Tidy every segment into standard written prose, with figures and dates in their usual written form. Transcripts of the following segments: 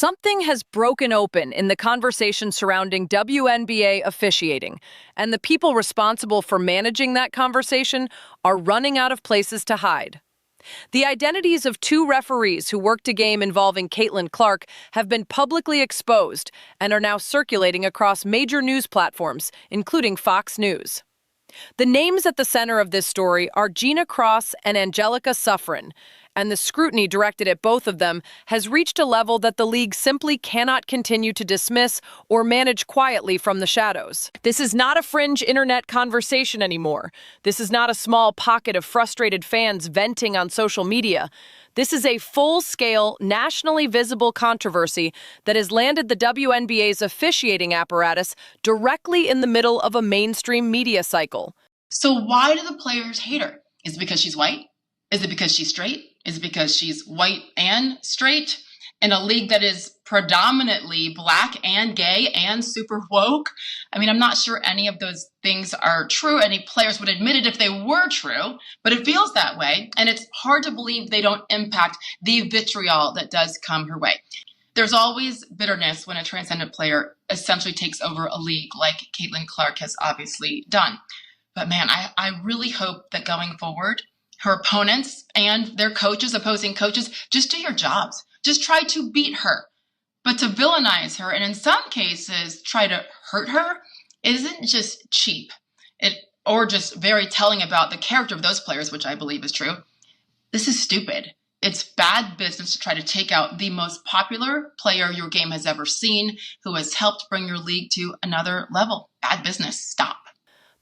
Something has broken open in the conversation surrounding WNBA officiating, and the people responsible for managing that conversation are running out of places to hide. The identities of two referees who worked a game involving Caitlin Clark have been publicly exposed and are now circulating across major news platforms, including Fox News. The names at the center of this story are Gina Cross and Angelica Suffren, and the scrutiny directed at both of them has reached a level that the league simply cannot continue to dismiss or manage quietly from the shadows. This is not a fringe internet conversation anymore. This is not a small pocket of frustrated fans venting on social media. This is a full-scale, nationally visible controversy that has landed the WNBA's officiating apparatus directly in the middle of a mainstream media cycle. So why do the players hate her? Is it because she's white? Is it because she's straight? Is it because she's white and straight in a league that is predominantly black and gay and super woke? I mean, I'm not sure any of those things are true. Any players would admit it if they were true, but it feels that way. And it's hard to believe they don't impact the vitriol that does come her way. There's always bitterness when a transcendent player essentially takes over a league like Caitlin Clark has obviously done. But man, I really hope that going forward, her opponents and their coaches, opposing coaches, just do your jobs. Just try to beat her. But to villainize her and in some cases try to hurt her isn't just cheap or just very telling about the character of those players, which I believe is true. This is stupid. It's bad business to try to take out the most popular player your game has ever seen who has helped bring your league to another level. Bad business. Stop.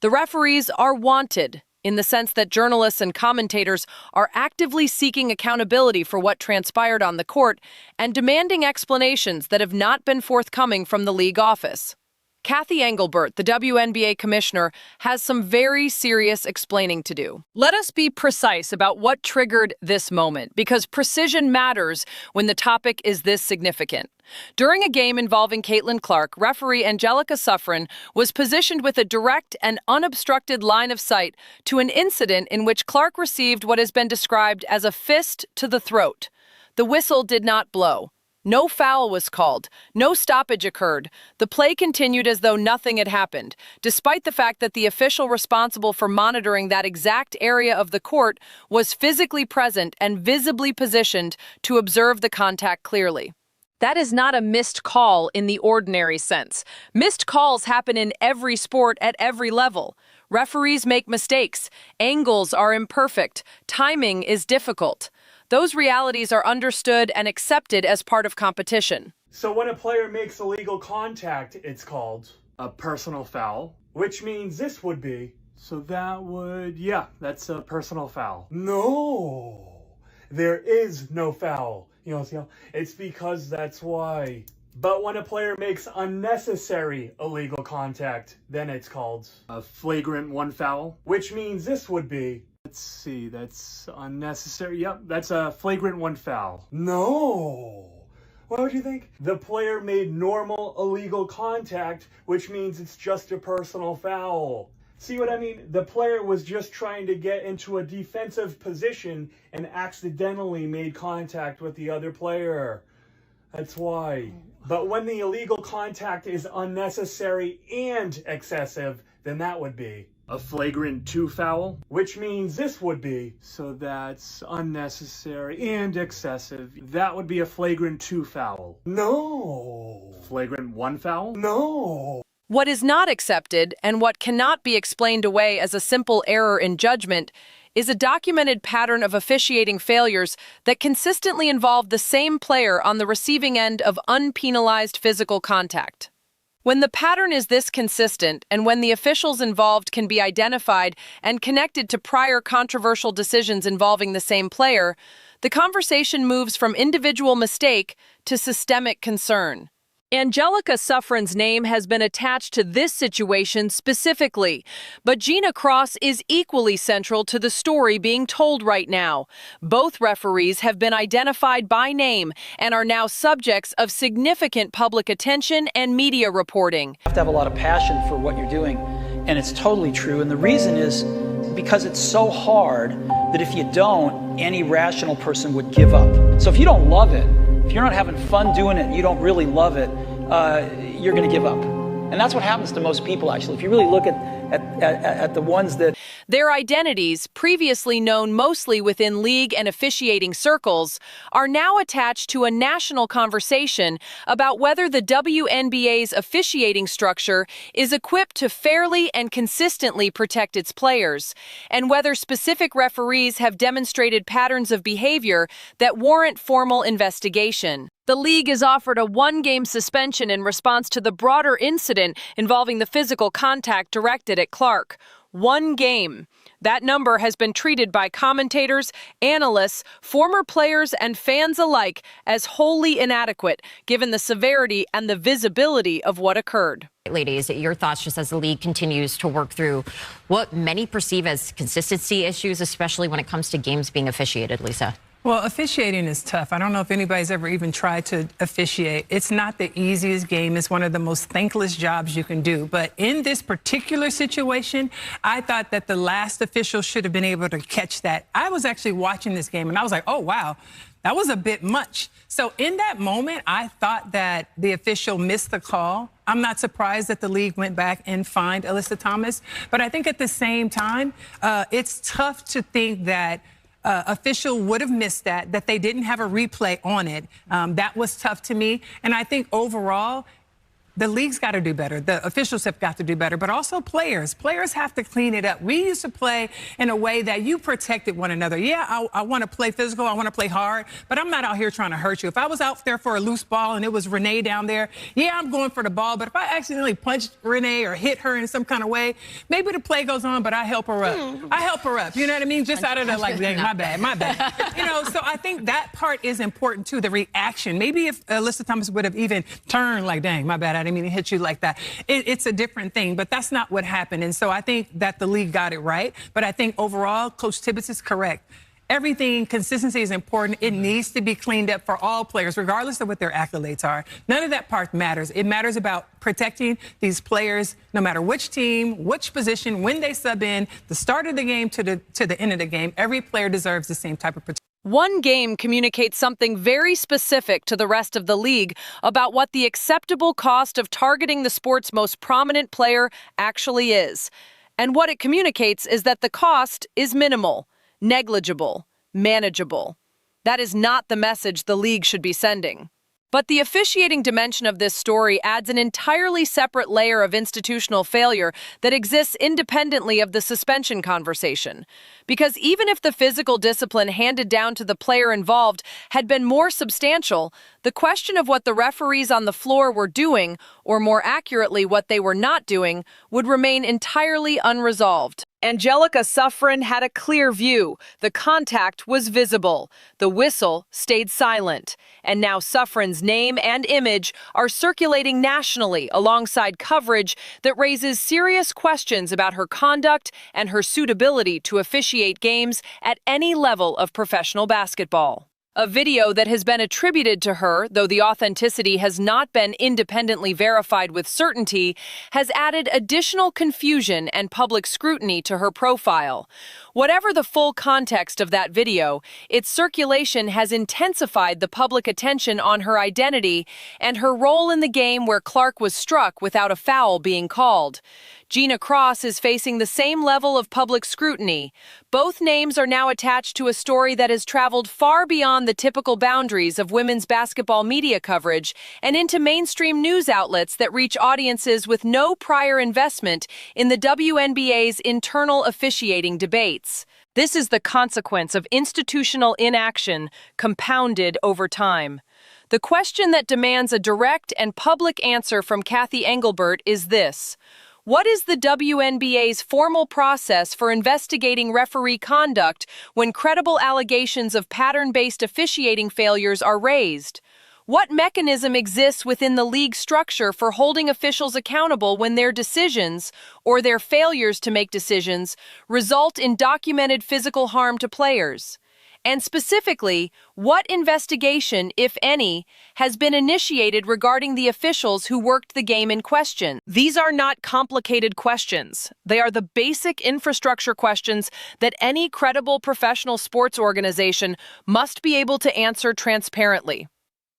The referees are wanted, in the sense that journalists and commentators are actively seeking accountability for what transpired on the court and demanding explanations that have not been forthcoming from the league office. Kathy Engelbert, the WNBA commissioner, has some very serious explaining to do. Let us be precise about what triggered this moment, because precision matters when the topic is this significant. During a game involving Caitlin Clark, referee Angelica Suffren was positioned with a direct and unobstructed line of sight to an incident in which Clark received what has been described as a fist to the throat. The whistle did not blow. No foul was called. No stoppage occurred. The play continued as though nothing had happened, despite the fact that the official responsible for monitoring that exact area of the court was physically present and visibly positioned to observe the contact clearly. That is not a missed call in the ordinary sense. Missed calls happen in every sport at every level. Referees make mistakes. Angles are imperfect. Timing is difficult. Those realities are understood and accepted as part of competition. So when a player makes illegal contact, it's called a personal foul, which means this would be. So that's a personal foul. No, there is no foul. It's because that's why. But when a player makes unnecessary illegal contact, then it's called a flagrant one foul, which means this would be. Let's see, that's unnecessary. Yep, that's a flagrant one foul. No. What would you think? The player made normal illegal contact, which means it's just a personal foul. See what I mean? The player was just trying to get into a defensive position and accidentally made contact with the other player. That's why. But when the illegal contact is unnecessary and excessive, then that would be a flagrant two foul, which means this would be. So that's unnecessary and excessive. That would be a flagrant two foul. No. Flagrant one foul? No. What is not accepted and what cannot be explained away as a simple error in judgment is a documented pattern of officiating failures that consistently involve the same player on the receiving end of unpenalized physical contact. When the pattern is this consistent, and when the officials involved can be identified and connected to prior controversial decisions involving the same player, the conversation moves from individual mistake to systemic concern. Angelica Suffren's name has been attached to this situation specifically, but Gina Cross is equally central to the story being told right now. Both referees have been identified by name and are now subjects of significant public attention and media reporting. You have to have a lot of passion for what you're doing, and it's totally true. And the reason is because it's so hard that if you don't, any rational person would give up. So if you don't love it, If you're not having fun doing it and you don't really love it, you're going to give up. And that's what happens to most people, actually. If you really look at the ones that... Their identities, previously known mostly within league and officiating circles, are now attached to a national conversation about whether the WNBA's officiating structure is equipped to fairly and consistently protect its players, and whether specific referees have demonstrated patterns of behavior that warrant formal investigation. The league is offered a one-game suspension in response to the broader incident involving the physical contact directed at Clark. 1 game. That number has been treated by commentators, analysts, former players, and fans alike as wholly inadequate, given the severity and the visibility of what occurred. Ladies, your thoughts just as the league continues to work through what many perceive as consistency issues, especially when it comes to games being officiated, Lisa? Well, officiating is tough. I don't know if anybody's ever even tried to officiate. It's not the easiest game. It's one of the most thankless jobs you can do. But in this particular situation, I thought that the last official should have been able to catch that. I was actually watching this game, and I was like, oh, wow, that was a bit much. So in that moment, I thought that the official missed the call. I'm not surprised that the league went back and fined Alyssa Thomas. But I think at the same time, it's tough to think that official would have missed that they didn't have a replay on it. That was tough to me. And I think overall, the league's got to do better. The officials have got to do better, but also players. Players have to clean it up. We used to play in a way that you protected one another. Yeah, I want to play physical. I want to play hard, but I'm not out here trying to hurt you. If I was out there for a loose ball and it was Renee down there, yeah, I'm going for the ball. But if I accidentally punched Renee or hit her in some kind of way, maybe the play goes on, but I help her up. I help her up. You know what I mean? Just out of the, like, dang, my bad. You know, so I think that part is important too, the reaction. Maybe if Alyssa Thomas would have even turned like, dang, my bad, I didn't mean to hit you like that. It's a different thing, but that's not what happened. And so I think that the league got it right. But I think overall, Coach Tibbetts is correct. Everything, consistency is important. It needs to be cleaned up for all players, regardless of what their accolades are. None of that part matters. It matters about protecting these players, no matter which team, which position, when they sub in, the start of the game to the end of the game. Every player deserves the same type of protection. 1 game communicates something very specific to the rest of the league about what the acceptable cost of targeting the sport's most prominent player actually is. And what it communicates is that the cost is minimal, negligible, manageable. That is not the message the league should be sending. But the officiating dimension of this story adds an entirely separate layer of institutional failure that exists independently of the suspension conversation. Because even if the physical discipline handed down to the player involved had been more substantial, the question of what the referees on the floor were doing, or more accurately what they were not doing, would remain entirely unresolved. Angelica Suffren had a clear view. The contact was visible. The whistle stayed silent. And now Suffren's name and image are circulating nationally alongside coverage that raises serious questions about her conduct and her suitability to officiate games at any level of professional basketball. A video that has been attributed to her, though the authenticity has not been independently verified with certainty, has added additional confusion and public scrutiny to her profile. Whatever the full context of that video, its circulation has intensified the public attention on her identity and her role in the game where Clark was struck without a foul being called. Gina Cross is facing the same level of public scrutiny. Both names are now attached to a story that has traveled far beyond the typical boundaries of women's basketball media coverage and into mainstream news outlets that reach audiences with no prior investment in the WNBA's internal officiating debates. This is the consequence of institutional inaction compounded over time. The question that demands a direct and public answer from Kathy Engelbert is this: what is the WNBA's formal process for investigating referee conduct when credible allegations of pattern-based officiating failures are raised? What mechanism exists within the league structure for holding officials accountable when their decisions, or their failures to make decisions, result in documented physical harm to players? And specifically, what investigation, if any, has been initiated regarding the officials who worked the game in question? These are not complicated questions. They are the basic infrastructure questions that any credible professional sports organization must be able to answer transparently.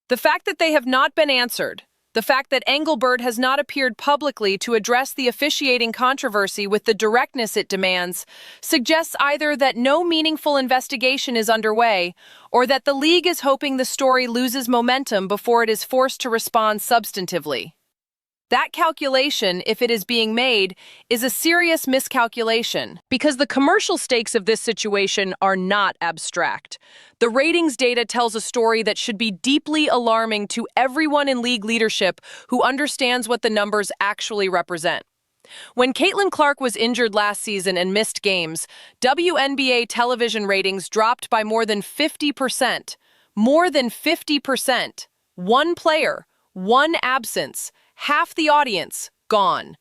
The fact that they have not been answered, the fact that Engelbert has not appeared publicly to address the officiating controversy with the directness it demands, suggests either that no meaningful investigation is underway, or that the league is hoping the story loses momentum before it is forced to respond substantively. That calculation, if it is being made, is a serious miscalculation, because the commercial stakes of this situation are not abstract. The ratings data tells a story that should be deeply alarming to everyone in league leadership who understands what the numbers actually represent. When Caitlin Clark was injured last season and missed games, WNBA television ratings dropped by more than 50%. More than 50%. One player, one absence. Half the audience, gone.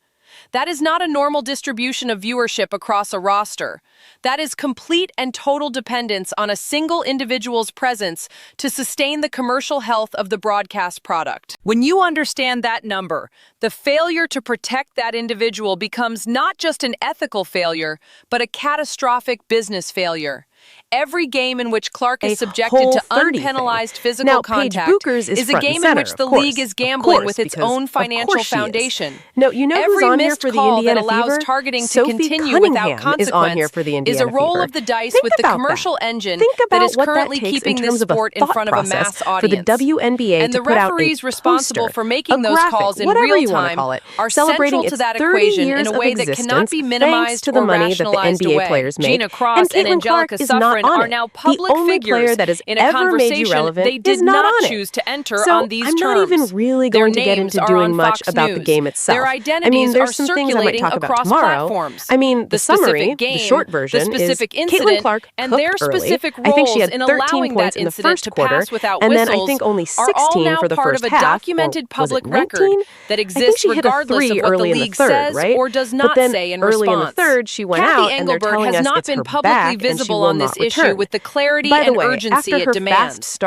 That is not a normal distribution of viewership across a roster. That is complete and total dependence on a single individual's presence to sustain the commercial health of the broadcast product. When you understand that number, the failure to protect that individual becomes not just an ethical failure, but a catastrophic business failure. Every game in which Clark is subjected to unpenalized physical contact is a game in which the league is gambling with its own financial foundation. No, you know who's on here for the Indiana Fever? Allows targeting to continue without consequence is a roll of the dice with the commercial engine that is currently keeping this sport in front of a mass audience. For the WNBA and the referees responsible for making those calls in real time are central to that equation in a way that cannot be minimized or rationalized away. Gina Cross and Angelica Suffren are now public figures in a conversation they did not choose to enter on these terms. I'm not even really going to get into doing much about the game itself. Their identities are circulating across platforms. I mean, the summary, the short version, is Caitlin Clark and their specific roles in allowing that incident to pass without whistles, and then I think only 16 are all now for the part first of a half. documented public record that exists regardless of what the league says or does not say in response. Early in the third, she went out, and they're telling us it's her back, and she will not return. With the clarity and urgency it demands.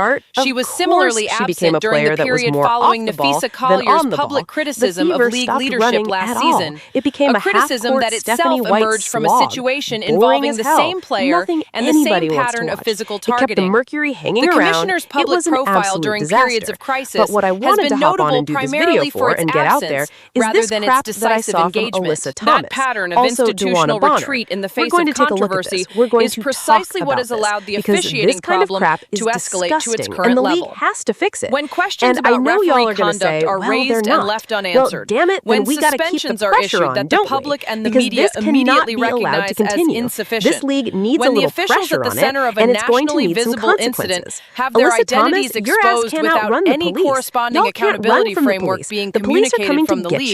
She was similarly absent during the period following Nafisa Collier's public criticism of league leadership last season. It became a criticism that itself emerged from a situation involving the same player and the same pattern of physical targeting. It kept the mercury hanging around. The commissioner's public profile during periods of crisis has been notable primarily for its absence rather than its decisive engagement. That pattern of institutional retreat in the face of controversy is precisely what has allowed the officiating problem to escalate to its current level. And the league has to fix it. When questions about referee conduct are raised and left unanswered, when suspensions are issued that the public and the media immediately recognize as insufficient, this league needs when a the little officials pressure at the center of a nationally visible incident have their identities exposed without any corresponding accountability framework being communicated from the league,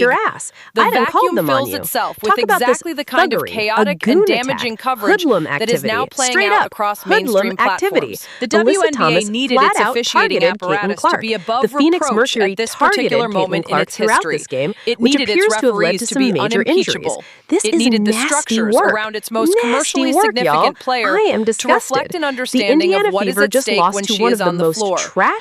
the vacuum fills itself with exactly the kind of chaotic and damaging coverage that is now playing out across mainstream platforms. The WNBA needed its officiating apparatus to be above reproach at this particular moment in its history. It needed its referees to be unimpeachable. It needed the structures around its most commercially significant player to reflect an understanding of what is at stake when she is on the floor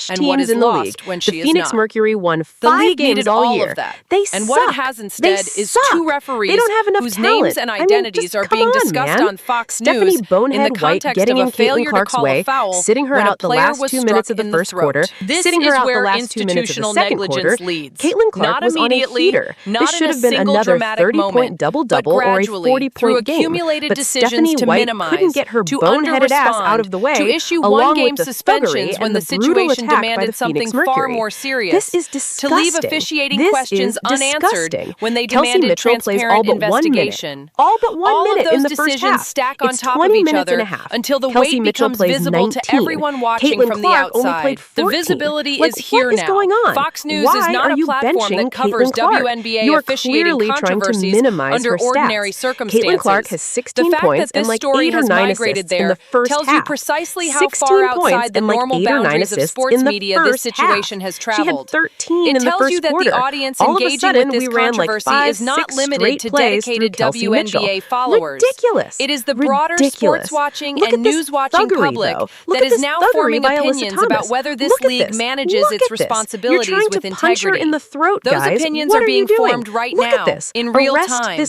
and what is lost when she is not. The Phoenix Mercury won 5 games all year. They suck. And what it has instead is two referees whose names and identities are being discussed on Fox News in the context of a failure to call a foul sitting her out the last 2 minutes of the first quarter, sitting her out the last 2 minutes of the second quarter. Caitlin Clark was on a heater. This should have been another 30-point double-double or a 40-point game. But Stephanie White couldn't get her boneheaded ass out of the way, to issue along one-game with the suspensions thuggery when and the the brutal situation attack by demanded the something Phoenix far Mercury. more serious. This is disgusting. To leave officiating This questions is unanswered disgusting. when they Kelsey demanded Mitchell plays all transparent but 1 investigation. minute. All but 1 minute All of in those the first decisions half. stack on It's top 20 of each minutes other and a half. until the Kelsey weight Mitchell becomes plays visible 19. to everyone watching Caitlin from the Clark only outside. played The 14. visibility Like, is here what is now. going on? Fox News Why is not are a you platform benching that covers Caitlin Clark? WNBA You are officiating clearly trying to controversies minimize under her ordinary stats. circumstances. Caitlin Clark has 16 the fact points that and this like story 8 or has 9 migrated assists in there the first tells half. you precisely how 16 far points outside the and like normal 8 or 9 boundaries of assists sports in the media this first situation half. has traveled. She had 13 It in the tells first you that quarter. the audience All of a engaging sudden, with this we ran like controversy 5, is not 6 limited straight to plays dedicated through Kelsey Mitchell. WNBA followers. Ridiculous. It is the broader Ridiculous. sports watching watching and news-watching public that is now forming opinions about whether this league manages its responsibilities with integrity. Those opinions are being formed right now, in real time.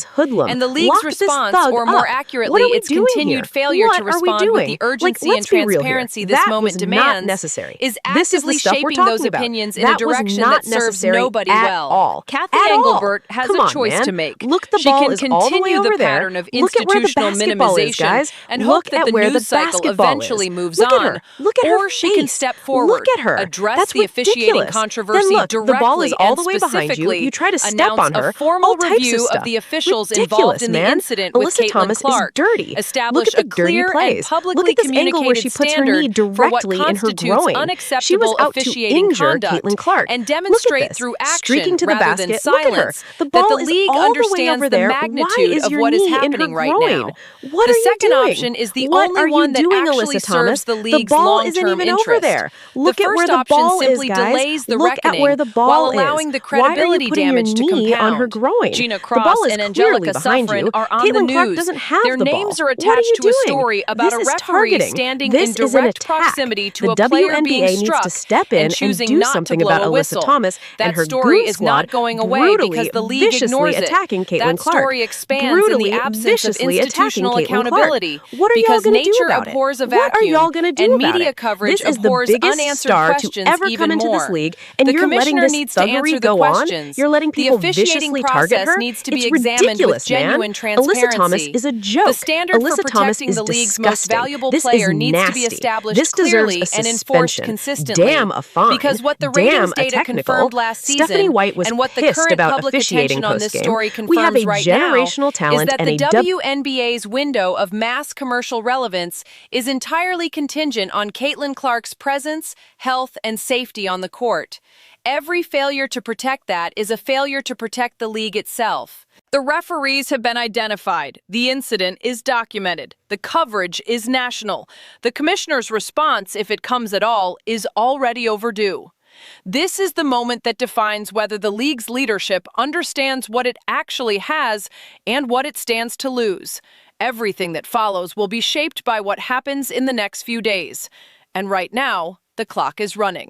And the league's response, or more accurately, its continued failure to respond with the urgency and transparency this moment demands, is actively shaping those opinions in a direction that serves nobody well. Kathy Engelbert has a choice to make. She can continue the pattern of institutional minimization and hope that the news cycle eventually moves on, or she can step forward, address the officiating controversy directly and specifically announce a formal review of the officials involved in the incident with Caitlin Clark, establish a clear and publicly communicated standard for what constitutes unacceptable officiating conduct, and demonstrate through action rather than silence that the league understands the magnitude of what is happening right now. The second option is the only one that actually serves the league's long-term interest. The first option simply delays the reckoning while allowing the credibility damage to compound. Gina Cross and Angelica Suffren are on the news. Their names are attached to a story about a referee standing in direct proximity to a player being struck and choosing not to blow a whistle. That story is not going away because the league ignores it. That story expands in the absence of institutional accountability because nature abhors a vacuum and media coverage abhors unanswered questions even more. The commissioner needs to answer the questions. The officiating process needs to be examined with genuine transparency. The standard for protecting the league's most valuable player needs to be established clearly and enforced consistently. Because what the ratings data confirmed last season and what the current public attention on this story confirms right now is that the WNBA's window of mass commercial relevance is entirely contingent on Caitlin Clark's presence, health, and safety on the court. Every failure to protect that is a failure to protect the league itself. The referees have been identified. The incident is documented. The coverage is national. The commissioner's response, if it comes at all, is already overdue. This is the moment that defines whether the league's leadership understands what it actually has and what it stands to lose. Everything that follows will be shaped by what happens in the next few days. And right now, the clock is running.